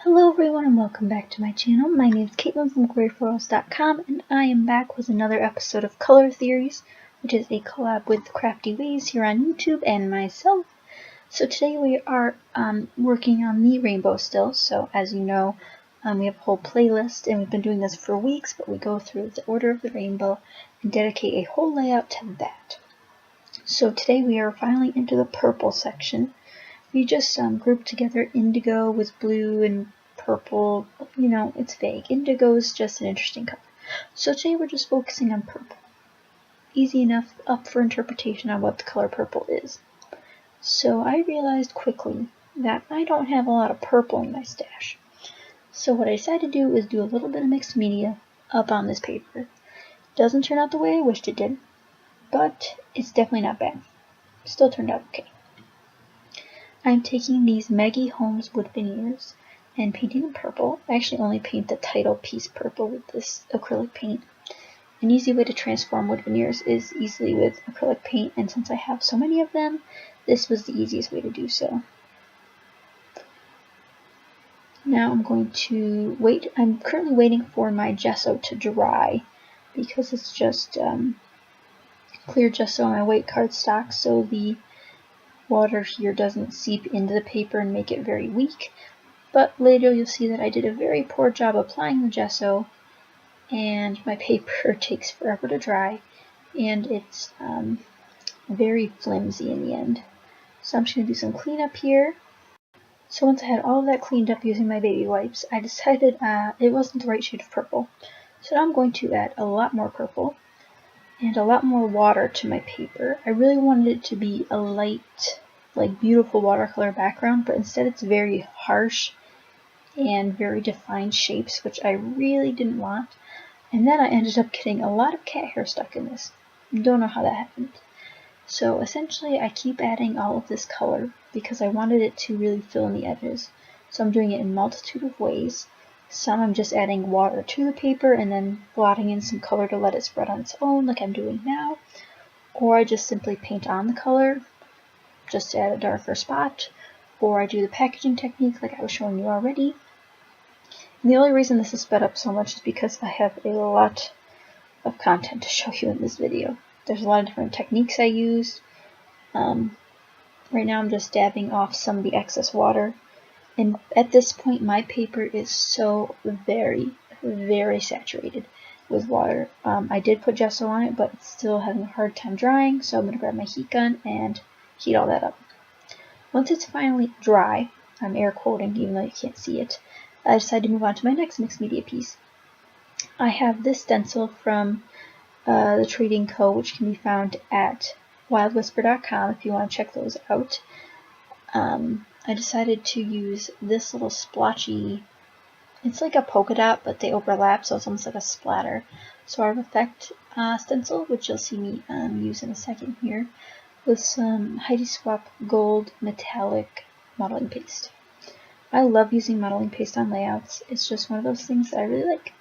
Hello everyone and welcome back to my channel. My name is Caitlin from GloryPhotos.com and I am back with another episode of Color Theories, which is a collab with Crafty Ways here on YouTube and myself. So today we are working on the rainbow still. So as you know, we have a whole playlist and we've been doing this for weeks, but we go through the order of the rainbow and dedicate a whole layout to that. So today we are finally into the purple section. We just grouped together indigo with blue and purple. You know, it's vague. Indigo is just an interesting color. So today we're just focusing on purple. Easy enough, up for interpretation on what the color purple is. So I realized quickly that I don't have a lot of purple in my stash. So what I decided to do is do a little bit of mixed media up on this paper. Doesn't turn out the way I wished it did, but it's definitely not bad. Still turned out okay. I'm taking these Maggie Holmes wood veneers and painting them purple. I actually only paint the title piece purple with this acrylic paint. An easy way to transform wood veneers is easily with acrylic paint, and since I have so many of them, this was the easiest way to do so. Now I'm going to wait. I'm currently waiting for my gesso to dry because it's just clear gesso on my white cardstock, so the water here doesn't seep into the paper and make it very weak. But later you'll see that I did a very poor job applying the gesso and my paper takes forever to dry and it's very flimsy in the end. So I'm just going to do some cleanup here. So once I had all of that cleaned up using my baby wipes, I decided it wasn't the right shade of purple. So now I'm going to add a lot more purple and a lot more water to my paper. I really wanted it to be a light, like beautiful watercolor background, but instead it's very harsh and very defined shapes, which I really didn't want. And then I ended up getting a lot of cat hair stuck in this. Don't know how that happened. So essentially I keep adding all of this color because I wanted it to really fill in the edges. So I'm doing it in a multitude of ways. Some I'm just adding water to the paper and then blotting in some color to let it spread on its own like I'm doing now. Or I just simply paint on the color just to add a darker spot. Or I do the packaging technique like I was showing you already. And the only reason this is sped up so much is because I have a lot of content to show you in this video. There's a lot of different techniques I use. Right now I'm just dabbing off some of the excess water. And at this point my paper is so very, very saturated with water. I did put gesso on it, but it's still having a hard time drying, so I'm going to grab my heat gun and heat all that up. Once it's finally dry, I'm air quoting even though you can't see it, I decided to move on to my next mixed media piece. I have this stencil from the Trading Co., which can be found at wildwhisper.com if you want to check those out. I decided to use this little splotchy, it's like a polka dot, but they overlap, so it's almost like a splatter. So our effect stencil, which you'll see me use in a second here, with some Heidi Swapp Gold Metallic modeling paste. I love using modeling paste on layouts. It's just one of those things that I really like.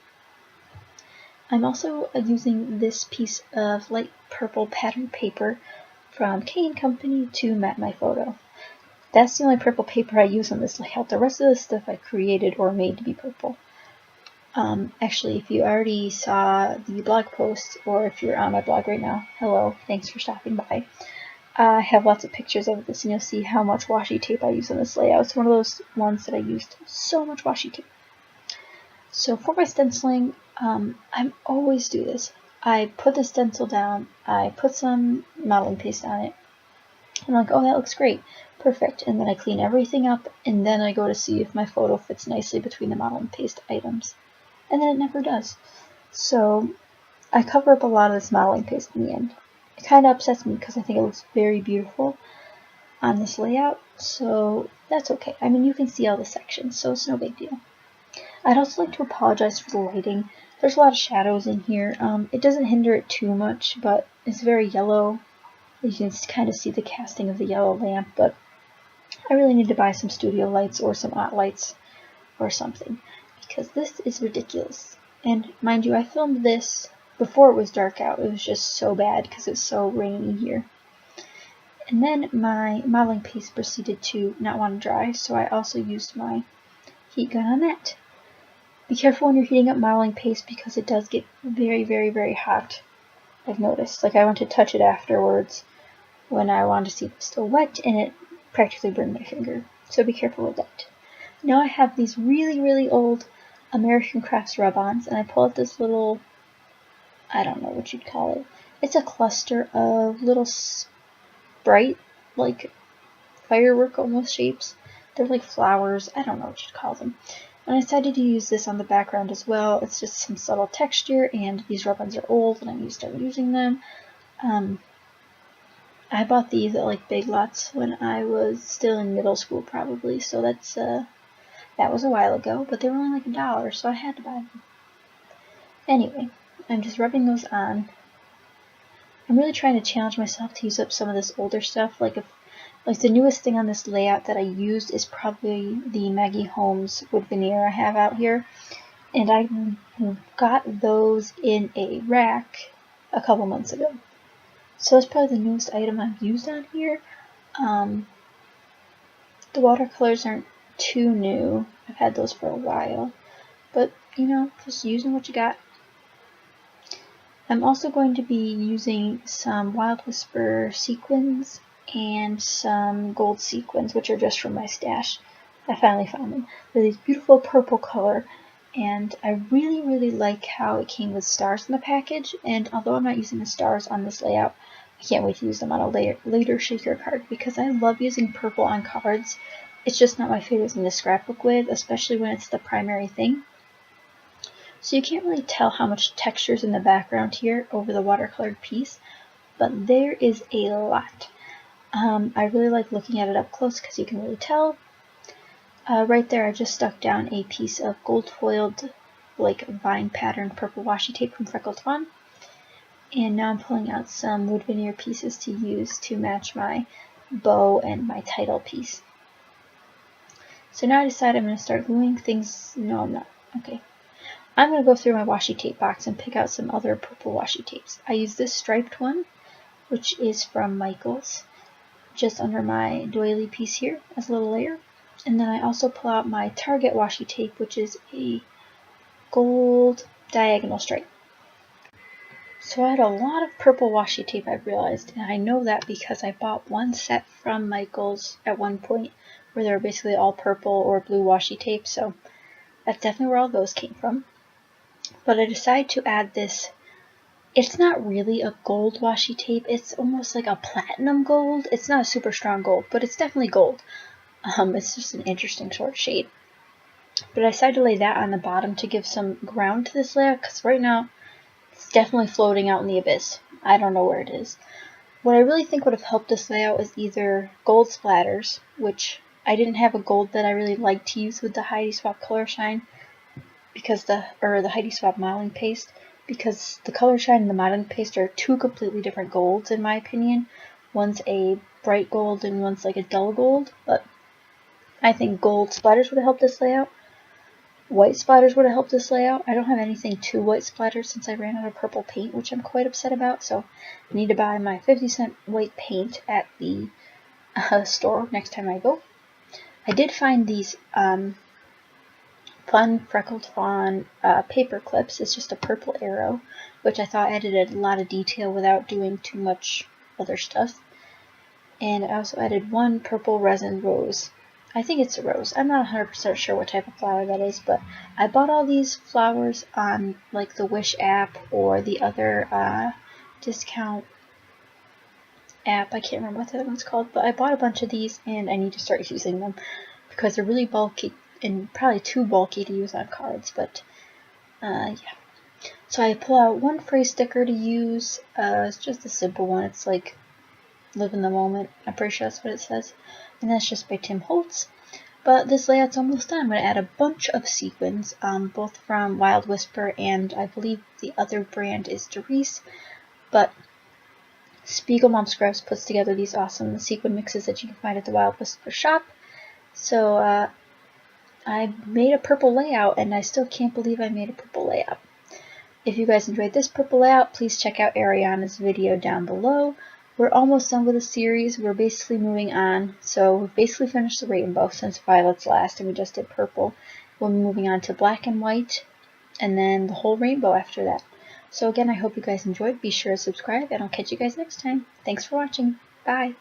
I'm also using this piece of light purple pattern paper from K & Company to matte my photo. That's the only purple paper I use on this layout. The rest of the stuff I created or made to be purple. Actually, if you already saw the blog post, or if you're on my blog right now, hello, thanks for stopping by. I have lots of pictures of this, and you'll see how much washi tape I use on this layout. It's one of those ones that I used so much washi tape. So for my stenciling, I always do this. I put the stencil down, I put some modeling paste on it, and I'm like, oh, that looks great, perfect. And then I clean everything up, and then I go to see if my photo fits nicely between the modeling paste items. And then it never does. So I cover up a lot of this modeling paste in the end. It kind of upsets me because I think it looks very beautiful on this layout, so that's okay. I mean, you can see all the sections, so it's no big deal. I'd also like to apologize for the lighting. There's a lot of shadows in here. It doesn't hinder it too much, but it's very yellow. You can kind of see the casting of the yellow lamp, but I really need to buy some studio lights or some hot lights or something, because this is ridiculous. And mind you, I filmed this before it was dark out. It was just so bad because it's so rainy here. And then my modeling paste proceeded to not want to dry, so I also used my heat gun on that. Be careful when you're heating up modeling paste because it does get very, very, very hot. I've noticed. Like I went to touch it afterwards when I wanted to see if it's still wet, and it practically burned my finger. So be careful with that. Now I have these really, really old American Crafts rub-ons, and I pull out this little, I don't know what you'd call it. It's a cluster of little bright, like firework almost shapes. They're like flowers. I don't know what you'd call them. And I decided to use this on the background as well. It's just some subtle texture, and these rub-ons are old, and I'm used to using them. I bought these at like Big Lots when I was still in middle school, probably. So that's that was a while ago, but they were only like $1, so I had to buy them. Anyway, I'm just rubbing those on. I'm really trying to challenge myself to use up some of this older stuff. Like the newest thing on this layout that I used is probably the Maggie Holmes wood veneer I have out here. And I got those in a rack a couple months ago. So that's probably the newest item I've used on here. The watercolors aren't too new. I've had those for a while. But, you know, just using what you got. I'm also going to be using some Wild Whisper sequins and some gold sequins, which are just from my stash. I finally found them. They're these beautiful purple color, and I really, really like how it came with stars in the package. And although I'm not using the stars on this layout, I can't wait to use them on a later shaker card because I love using purple on cards. It's just not my favorite thing to scrapbook with, especially when it's the primary thing. So you can't really tell how much texture is in the background here over the watercolored piece, but there is a lot. I really like looking at it up close because you can really tell. Right there I just stuck down a piece of gold foiled like vine patterned purple washi tape from Freckled Fawn. And now I'm pulling out some wood veneer pieces to use to match my bow and my title piece. So now I decided I'm going to start gluing things. No, I'm not. Okay. I'm going to go through my washi tape box and pick out some other purple washi tapes. I use this striped one, which is from Michaels, just under my doily piece here as a little layer. And then I also pull out my Target washi tape, which is a gold diagonal stripe. So I had a lot of purple washi tape, I realized, and I know that because I bought one set from Michaels at one point where they were basically all purple or blue washi tape, so that's definitely where all those came from. But I decided to add this. It's not really a gold washi tape, it's almost like a platinum gold. It's not a super strong gold, but it's definitely gold. It's just an interesting sort of shade. But I decided to lay that on the bottom to give some ground to this layout, because right now it's definitely floating out in the abyss. I don't know where it is. What I really think would have helped this layout is either gold splatters, which I didn't have a gold that I really liked to use with the Heidi Swapp Color Shine, because the Heidi Swapp modeling paste, because the Color Shine and the modeling paste are two completely different golds in my opinion. One's a bright gold and one's like a dull gold, but I think gold splatters would have helped this layout. White splatters would have helped this layout. I don't have anything to white splatters since I ran out of purple paint, which I'm quite upset about, so I need to buy my 50-cent white paint at the store next time I go. I did find these fun Freckled Fawn paper clips. It's just a purple arrow, which I thought added a lot of detail without doing too much other stuff. And I also added one purple resin rose. I think it's a rose. I'm not 100% sure what type of flower that is, but I bought all these flowers on like the Wish app or the other discount app. I can't remember what the other one's called, but I bought a bunch of these and I need to start using them because they're really bulky and probably too bulky to use on cards, but yeah. So I pull out one phrase sticker to use. It's just a simple one. It's like live in the moment. I'm pretty sure that's what it says. And that's just by Tim Holtz. But this layout's almost done. I'm going to add a bunch of sequins, both from Wild Whisper and I believe the other brand is Doris. But Spiegel Mom Scrubs puts together these awesome sequin mixes that you can find at the Wild Whisper shop. So I made a purple layout, and I still can't believe I made a purple layout. If you guys enjoyed this purple layout, please check out Ariana's video down below, we're almost done with the series. We're basically moving on. So we've basically finished the rainbow since Violet's last, and we just did purple. We'll be moving on to black and white, and then the whole rainbow after that. So again, I hope you guys enjoyed. Be sure to subscribe, and I'll catch you guys next time. Thanks for watching. Bye.